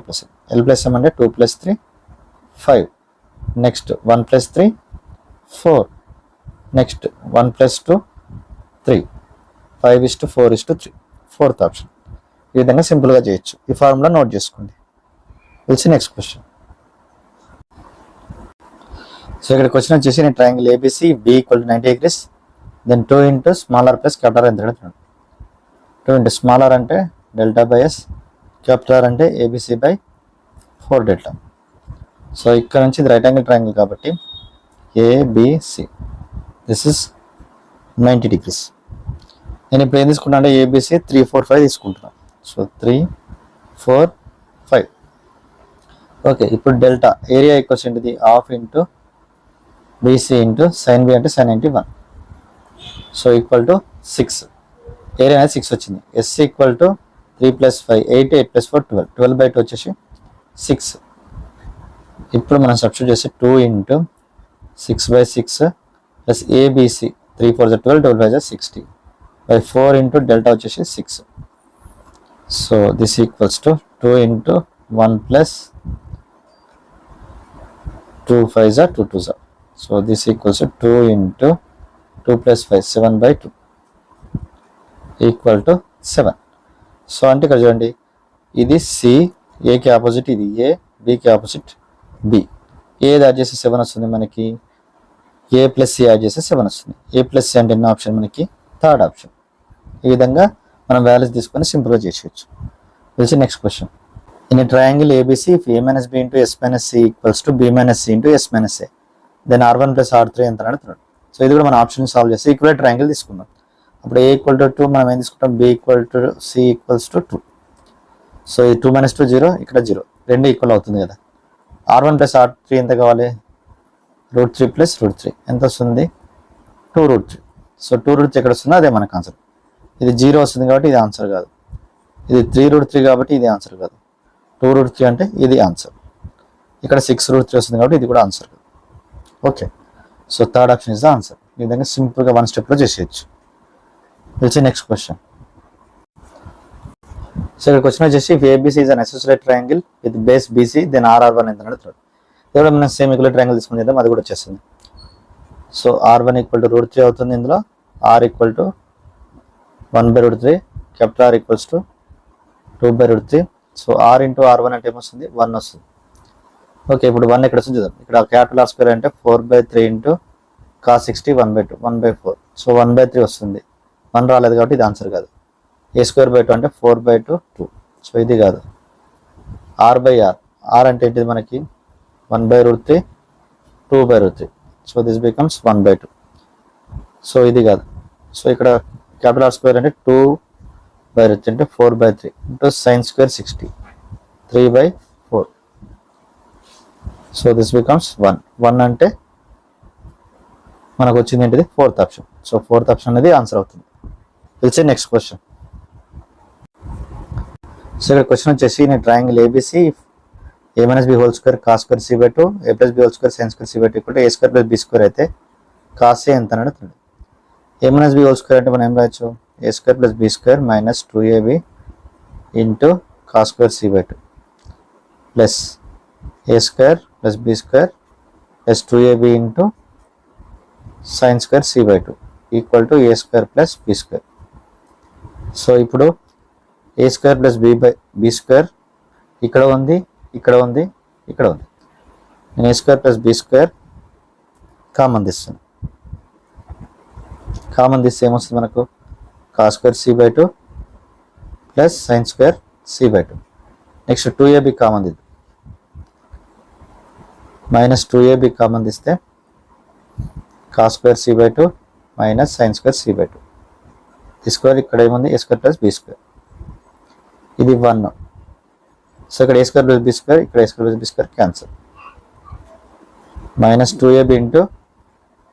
[SPEAKER 1] plus l. l plus m అంటే 2 plus 3 5, next 1 plus 3 4, next 1 plus 2 3, 5:4:3 fourth option. ఈ విధంగా సింపుల్గా చేయొచ్చు. ఈ formula note చేసుకోండి. తెలిసి next question. So ఇక్కడ question వచ్చేసి నేను triangle ABC B = 90 degrees, then 2 × smaller plus capital ఎంత అడుగుతున్నాడు. 2 × స్మాలర్ అంటే δ/s, క్యాపిటల్ అంటే ABC/4 డెల్టా. సో ఇక్కడ నుంచి ఇది రైట్ యాంగిల్ ట్రయాంగిల్ కాబట్టి ఏబిసి దిస్ ఇస్ 90 degrees. నేను ఇప్పుడు ఏం తీసుకుంటా అంటే ఏబిసి 3 4 5 తీసుకుంటున్నాను. సో 3 4 5. ఓకే, ఇప్పుడు డెల్టా ఏరియా ఈక్వల్స్ ఏంటిది half into BC into sine b అంటే sine 1. So equal to 6. Area అనేది 6 వచ్చింది. ఎస్ ఈక్వల్ టు 3 + 5 8 8 + 4 12 12/2 వచ్చేసి 6. ఇప్పుడు మనం సబ్స్టిట్యూట్ చేస్తే 2 × 6/6 plus ABC 3 4 12 12 5 60 by 4 into delta వచ్చేసి 6. So this equals to 2 × 1 plus 2 5 2 2. So this equals to 2 × 2 + 5 7/2 equal to 7. So అంటే ఇక్కడ చూడండి, ఇది సి, ఏకి ఆపోజిట్ ఇది ఏ, బికి ఆపోజిట్ బి. ఏది యాడ్ చేస్తే 7 వస్తుంది మనకి, ఏ ప్లస్ సి యాడ్ చేస్తే 7 వస్తుంది. ఏ ప్లస్ సి అంటే ఎన్నో ఆప్షన్ మనకి థర్డ్ ఆప్షన్. ఈ విధంగా మనం వాల్యూస్ తీసుకొని సింపుల్గా చేసేయచ్చు. తెలిసి next question. In triangle ABC if a - b × s - c = b - c × s - a, then r1 + r3 ఎంత అడుగుతున్నాడు. సో ఇది కూడా మన ఆప్షన్ సాల్వ్ చేస్తే ఈక్వల్ ట్రయాంగిల్ తీసుకుందాం. అప్పుడు a = 2 మనం ఏం తీసుకుంటాం, b = c = 2. సో ఇది 2 - 2 0, ఇక్కడ 0, రెండు ఈక్వల్ అవుతుంది కదా. r1 + r3 ఎంత కావాలి, √3 + √3 ఎంత వస్తుంది, 2√3. సో 2√3 ఎక్కడ వస్తుందో అదే మనకు ఆన్సర్. ఇది 0 వస్తుంది కాబట్టి ఇది ఆన్సర్ కాదు. ఇది 3√3 కాబట్టి ఇది ఆన్సర్ కాదు. 2√3 అంటే ఇది ఆన్సర్. ఇక్కడ 6√3 వస్తుంది కాబట్టి ఇది కూడా ఆన్సర్ కాదు. Okay, so third option is the answer. ఈ విధంగా సింపుల్గా 1 స్టెప్లో చేసేయచ్చు. వచ్చి నెక్స్ట్ క్వశ్చన్. సో ఇక్కడ క్వశ్చన్ వచ్చేసి if ABC is an isosceles triangle with base BC then r1 ఎంత అడుగుతాడు. ఇది కూడా మనం సేమ్ ఈక్వల్ ట్రయాంగిల్ తీసుకుని చేద్దాం, అది కూడా వచ్చేస్తుంది. సో r1 = √3 అవుతుంది. ఇందులో r = 1/√3, capital R = 2/√3. So r × r1 అంటే ఏమొస్తుంది, 1 వస్తుంది. ఓకే, ఇప్పుడు 1 ఎక్కడ వస్తుంది చూద్దాం. ఇక్కడ క్యాపిటల్ R² అంటే 4/3 × cos 60 1/2 1/4. సో 1/3 వస్తుంది. 1 రాలేదు కాబట్టి ఇది ఆన్సర్ కాదు. a²/2 అంటే 4/2 2. సో ఇది కాదు. r/r, r అంటే ఏంటిది మనకి 1/√3 2/√3. So this becomes 1/2. సో ఇది కాదు. సో ఇక్కడ క్యాపిటల్ R² అంటే 2/√3 అంటే 4/3 into sin² 60 3/4. So this becomes 1. 1 అంటే మనకు వచ్చింది ఏంటిది, fourth option. So fourth option అనేది ఆన్సర్ అవుతుంది. తెలిసి నెక్స్ట్ క్వశ్చన్. సో ఇక్కడ క్వశ్చన్ వచ్చేసి నేను triangle ABC a - b² cos² c/2 a + b² sin² c/2 = a² + b² అయితే cos a ఎంత అని అడుగుతుంది. a - b² అంటే మనం ఏం రాయొచ్చు, a² + b² - 2ab into cos² c/2 plus a² + b² + 2ab into sine square c/2 equal to a square plus b square. So ఇప్పుడు a square plus b square ఇక్కడ ఉంది, ఇక్కడ ఉంది, ఇక్కడ ఉంది. నేను a square plus b square common తీస్తాను. Common తీస్తే ఏమొస్తుంది మనకు? cos square c/2 plus sine square c/2. Next 2ab common తీద్దాం. మైనస్ 2ab కామన్ తీస్తే cos square c/2 minus sine square c/2. ఈ స్క్వేర్ ఇక్కడ ఏముంది? a square plus b square. ఇది 1. సో ఇక్కడ a square plus b square, ఇక్కడ a square plus b square cancel. Minus 2ab into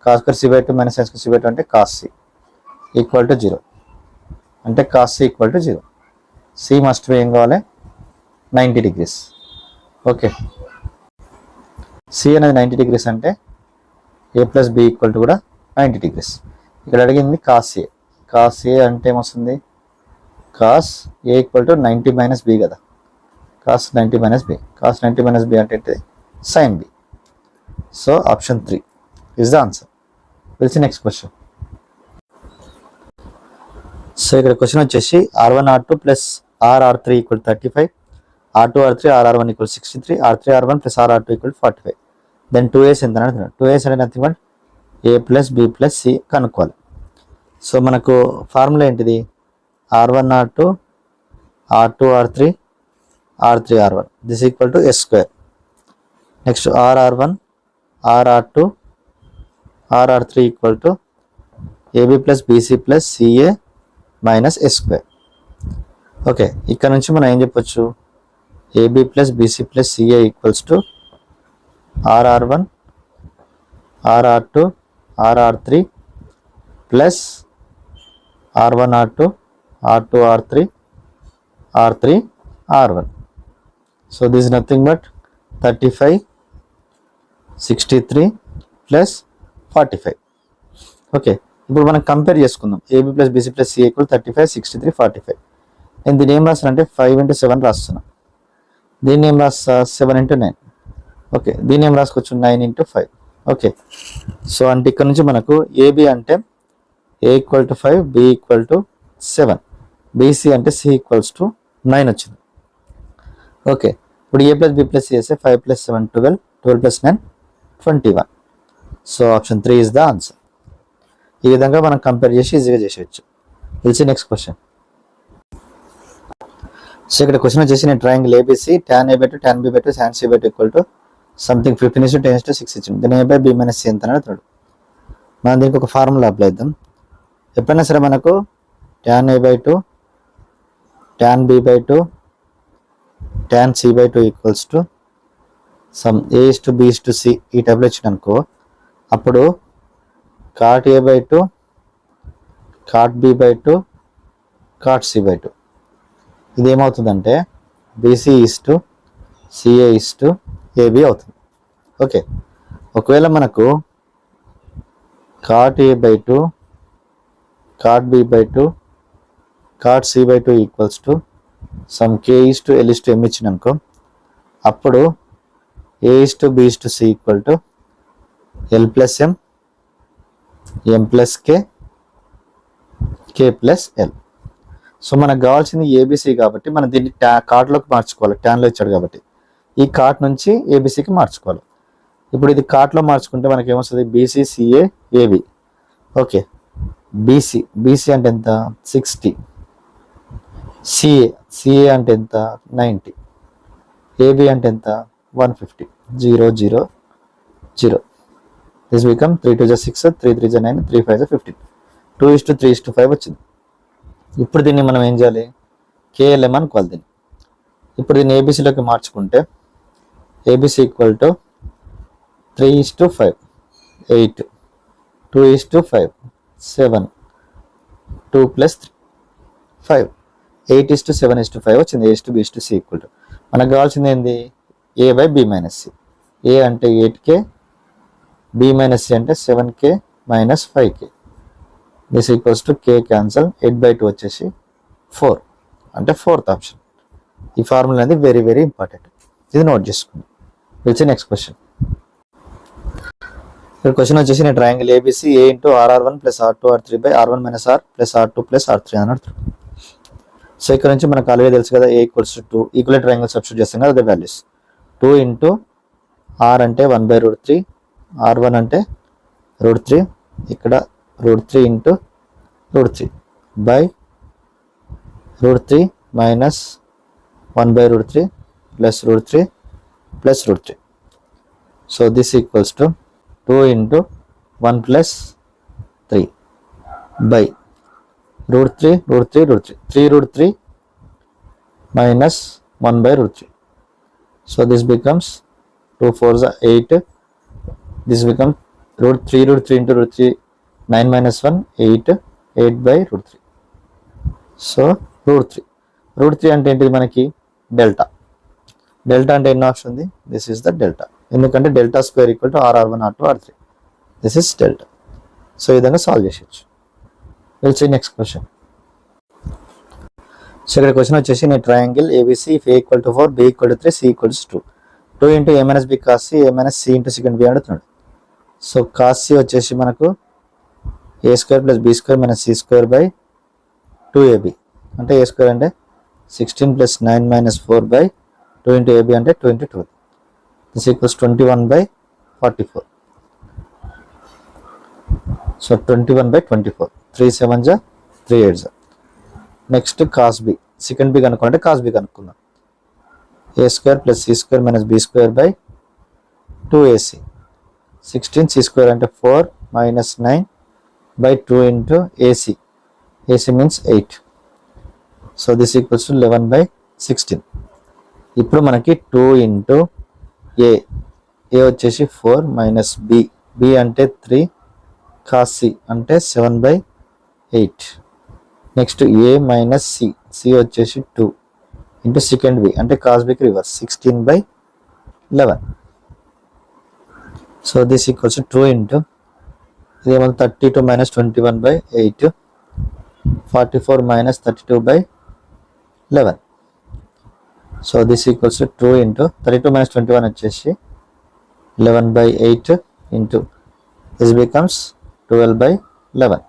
[SPEAKER 1] cos square c/2 minus sine square c/2 అంటే cos c equal to 0. అంటే cos c equal to 0. c must be ఏం కావాలి? 90 degrees. Okay, c అనేది 90 degrees అంటే a plus b equal to కూడా 90 degrees. ఇక్కడ అడిగింది cos a. cos a అంటే ఏమొస్తుంది? cos a equal to 90 minus b కదా. cos 90 minus b. cos 90 minus b అంటే sin b. So option 3 is the answer. We'll see next question. So ఇక్కడ question వచ్చేసి r1 r2 plus r3 equal 35, r2 r3 r1 equal 63, r3 r1 plus r2 equal 45. Then 2s ఎంత అంటున్నాడు? 2s అంటే nothing but a plus b plus c కనుక్కోవాలి. So మనకు formula ఏంటిది? r1 r2 r2 r3 r3 r1 this equal to s square. Next r1 r2 r3 equal to ab plus bc plus ca minus s square. Okay, ఇక్కడ నుంచి మనం ఏం చెప్పొచ్చు? ab plus bc plus ca equals to rr1 rr2 rr3 plus r1 r2 r2 r3 r3 r1. So this is nothing but 35 63 plus 45. Okay, ఇప్పుడు మనం compare చేసుకుందాం. ab plus bc plus c equal 35 63 45. నేను దీన్ని ఏం రాస్తాను అంటే 5 into 7 రాస్తున్నాను. దీన్ని ఏం రాస్తా? 7 into 9. ఓకే, దీన్ని ఏం రాసుకోవచ్చు? 9 into 5. ఓకే, సో అంటే ఇక్కడ నుంచి మనకు ab అంటే a equal to 5, b equal to 7, bc అంటే c ఈక్వల్స్ టు 9 వచ్చింది. ఓకే, ఇప్పుడు a plus b plus c చేస్తే 5 plus 7 12, 12 plus 9 21. So option 3 is the answer. ఈ విధంగా మనం కంపేర్ చేసి ఈజీగా చేసేయచ్చు. Will see next question. So ఇక్కడ క్వశ్చన్ వచ్చేసి నేను triangle ABC tan a/2 tan b/2 sin c/2 equal to something 15:10:6 ఇచ్చింది. దీని a by b minus c ఎంత అని అడుగుతాడు. మనం దీనికి ఒక ఫార్ములా అప్లై చేద్దాం. ఎప్పుడైనా సరే మనకు tan a/2 tan b/2 tan c/2 equals to some a/b/c ఈ టైప్లో ఇచ్చిన అనుకో, అప్పుడు cot a/2 cot b/2 cot c/2 ఇది ఏమవుతుందంటే bc is to ca is to ab అవుతుంది. ఓకే, ఒకవేళ మనకు cot a/2 cot b/2 cot c/2 equals to some k is to l is to m ఇచ్చిన అనుకో, అప్పుడు a is to b is to c equal to l plus m m plus k k plus l. So మనకు కావాల్సింది ABC కాబట్టి మనం దీన్ని కార్ట్లోకి మార్చుకోవాలి. ట్యాన్లో ఇచ్చాడు కాబట్టి ఈ కార్ట్ నుంచి ఏబిసికి మార్చుకోవాలి. ఇప్పుడు ఇది కార్ట్లో మార్చుకుంటే మనకి ఏమొస్తుంది? BC CA AB. Okay, BC అంటే ఎంత? 60. సిఏ అంటే ఎంత? 90. ఏబి అంటే ఎంత? 150. 0 0 0. This become 3 2 6 3 3 9 3 5 15. 2:3:5 వచ్చింది. ఇప్పుడు దీన్ని మనం ఏం చేయాలి? కేఎల్ఎం అనుకోవాలి దీన్ని. ఇప్పుడు దీన్ని ఏబిసిలోకి మార్చుకుంటే ఏబిసి ఈక్వల్ టు 3:5 8 2:5 7 2 ప్లస్ 3 5 8:7:5 వచ్చింది. a/b/c ఈక్వల్ టు మనకు కావాల్సింది ఏంది? a by b minus c. a అంటే 8k, b మైనస్ c అంటే 7k minus 5k. This equals to k cancel, 8/2 వచ్చేసి 4 అంటే 4th ఆప్షన్. ఈ ఫార్ములా అనేది వెరీ వెరీ ఇంపార్టెంట్. ఇది నోట్ చేసుకోండి. Will see next question. ఇక్కడ క్వశ్చన్ వచ్చేసి నేను triangle ABC a into R R one plus R2R3 by R1 minus R plus R2 plus R3 అని అడుగుతుంది. సో ఇక్కడ నుంచి మనకు ఆల్రెడీ తెలుసు కదా, a equals to 2 equal triangle substitute చేస్తాం కదా, అదే వాల్యూస్. 2 ఇంటూ R అంటే 1/√3, R1 అంటే √3, ఇక్కడ √3 into √3 by √3 minus 1/√3 plus √3 plus √3. So this equals to 2 into 1 plus 3 by √3 √3 √3 3√3 minus 1/√3. So this becomes 2 4s are 8. This becomes √3 into √3 9 minus 1 8 8/√3. So √3 అంటే ఏంటిది మనకి delta. Delta అంటే ఎన్ని ఆప్షన్ ఉంది? This is the delta. ఎందుకంటే delta square equal to R1 R2 R3. This is delta. So ఈ విధంగా solve చేసేయచ్చు. Will see next question. So ఇక్కడ క్వశ్చన్ వచ్చేసి నేను triangle ABC if a equal to 4 b equal to 3 c equals 2 2 into a minus b cos c a minus c into sec b అడుగుతున్నాడు. So cos c వచ్చేసి మనకు a square plus B square minus C square by 2ab అంటే a square అంటే 16 plus 9 minus 4 by 2 into AB అంటే 2 into 12. This equals 21/44. So 21/24. 3 7s 3 8s. Next cos b sec b కనుక్కుంటే cos b కనుక్కుందాం. A square plus c square minus b square by 2ac 16 c square అంటే 4 minus 9 by 2 into AC. AC means 8. So this equals to 11/16. ఇప్పుడు మనకి 2 into ఏ వచ్చేసి 4 minus b అంటే 3 cos C అంటే 7/8. Next ఏ minus c వచ్చేసి 2 into sec b అంటే cos బికి reverse 16/11. So this equals 2 into ఇదేమో 32 minus 21/8 44 minus 32/11. So this equals 2 into 32 minus 21 వచ్చేసి 11/8 into this becomes 12/11.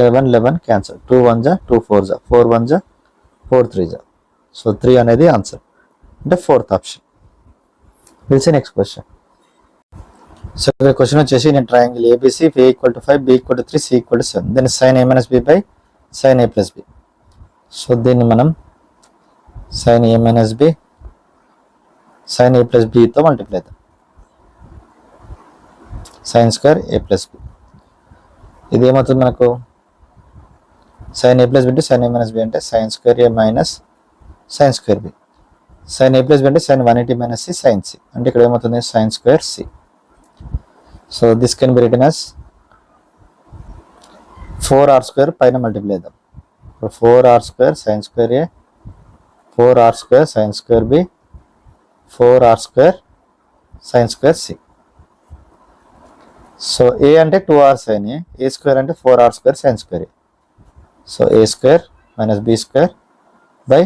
[SPEAKER 1] 11 cancel. 2 1s 2 4s 4 1s 4 3s. So 3 అనేది answer అంటే fourth option. Will see next question. So question వచ్చేసి నేను triangle ABC if a equal to 5 B equal to 3 c equal to 7 then sine a minus b by sine a plus b. So దీన్ని మనం sine a minus b sine a plus బితో multiply అవుతాం. Sine square a plus b. ఇది ఏమవుతుంది మనకు? Sine a plus b అంటే sine a minus b అంటే sine square a minus sine square b. Sine a plus b అంటే sine 180 minus c sine c అంటే ఇక్కడ ఏమవుతుంది? Sign square c. So this can be written as 4r² పైన multiply చేద్దాం. 4r² sine square a 4r² sine square b 4r² sine square c. So a అంటే 2r sine a square అంటే 4r² sine square a. So a square minus b square by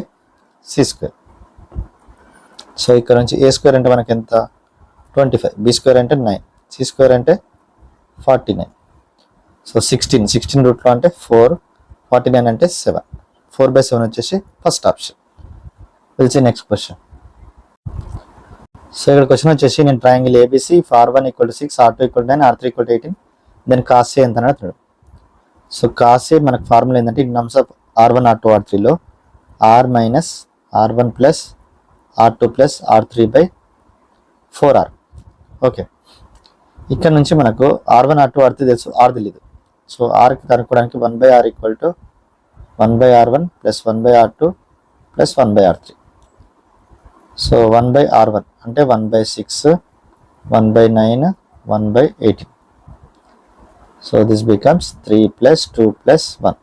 [SPEAKER 1] c square. So ఇక్కడ నుంచి ఏ square అంటే మనకి ఎంత? 25. B square అంటే 9. C square అంటే 49. So 16 రూట్లో అంటే 4 49 అంటే 7. 4/7 వచ్చేసి first option. Will see next question. So ఇక్కడ క్వశ్చన్ వచ్చేసి నేను triangle ABC if R1 equal to 6 R2 equal to 9 R3 equal to 18 then cos A ఎంత అని అడుగుతున్నాడు. సో కాస్ ఏ మనకు ఫార్ములా ఏంటంటే in terms of R1 R2 R3లో R minus R1 plus R2 plus R3/4R. Okay, ఇక్కడ నుంచి మనకు R1 R2 R3 తెలుసు, R తెలియదు. సో Rకి కనుక్కోవడానికి 1/R equal to 1/R1 plus 1/R2 plus 1/R3. So 1/R1 అంటే 1/6 1/9 1/18. So this becomes 3 plus 2 plus 1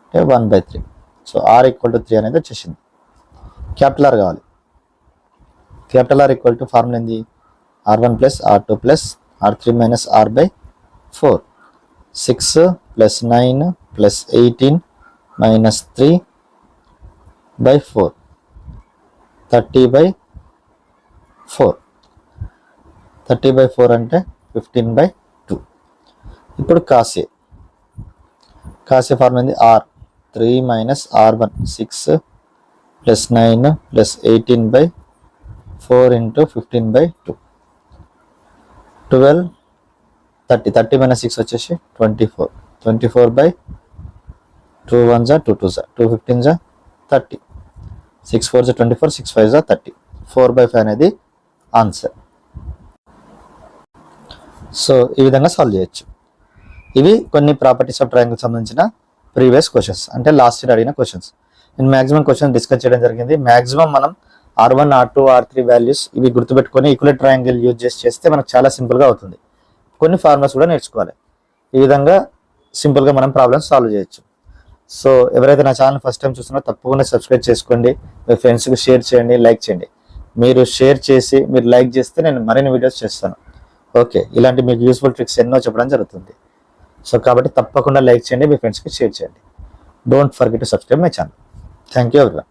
[SPEAKER 1] అంటే 1/3. So R equal to 3 అనేది వచ్చేసింది. క్యాపిటల్ R కావాలి. Capital R equal to formula ఏంది? R1 plus R2 plus R3 minus R/4. 6 plus 9 plus 18 minus 3/4 30/4. 30/4 అంటే 15/2. ఇప్పుడు కాసే formula ఏంది? R 3 - R1 6 + 9 + 18/4 × 15/2. 12 30 30 - 6 వచ్చేసి 24. 24/2 1s 2 2s 2 15s 30. 6 4s 24, 6 5s 30. 4/5 అనేది ఆన్సర్. సో ఈ విధంగా సాల్వ్ చేయొచ్చు. ఇవి కొన్ని ప్రాపర్టీస్ ఆఫ్ ట్రయాంగిల్ సంబంధించిన ప్రీవియస్ క్వశ్చన్స్, అంటే లాస్ట్ ఇయర్ అడిగిన క్వశ్చన్స్. నేను మ్యాక్సిమం క్వశ్చన్ డిస్కస్ చేయడం జరిగింది. మ్యాక్సిమం మనం R1 R2 R3 వాల్యూస్ ఇవి గుర్తుపెట్టుకొని ఈక్వల్ ట్రయాంగిల్ యూజ్ చేస్తే మనకు చాలా సింపుల్గా అవుతుంది. కొన్ని ఫార్ములాస్ కూడా నేర్చుకోవాలి. ఈ విధంగా సింపుల్గా మనం ప్రాబ్లమ్స్ సాల్వ్ చేయొచ్చు. సో ఎవరైతే నా ఛానల్ ఫస్ట్ టైం చూస్తున్నారో తప్పకుండా సబ్స్క్రైబ్ చేసుకోండి, మీ ఫ్రెండ్స్కి షేర్ చేయండి, లైక్ చేయండి. మీరు షేర్ చేసి మీరు లైక్ చేస్తే నేను మరిన్ని వీడియోస్ చేస్తాను. ఓకే, ఇలాంటి మీకు యూస్ఫుల్ ట్రిక్స్ ఎన్నో చెప్పడం జరుగుతుంది. సో కాబట్టి తప్పకుండా లైక్ చేయండి, మీ ఫ్రెండ్స్కి షేర్ చేయండి. Don't forget to subscribe my channel. Thank you everyone.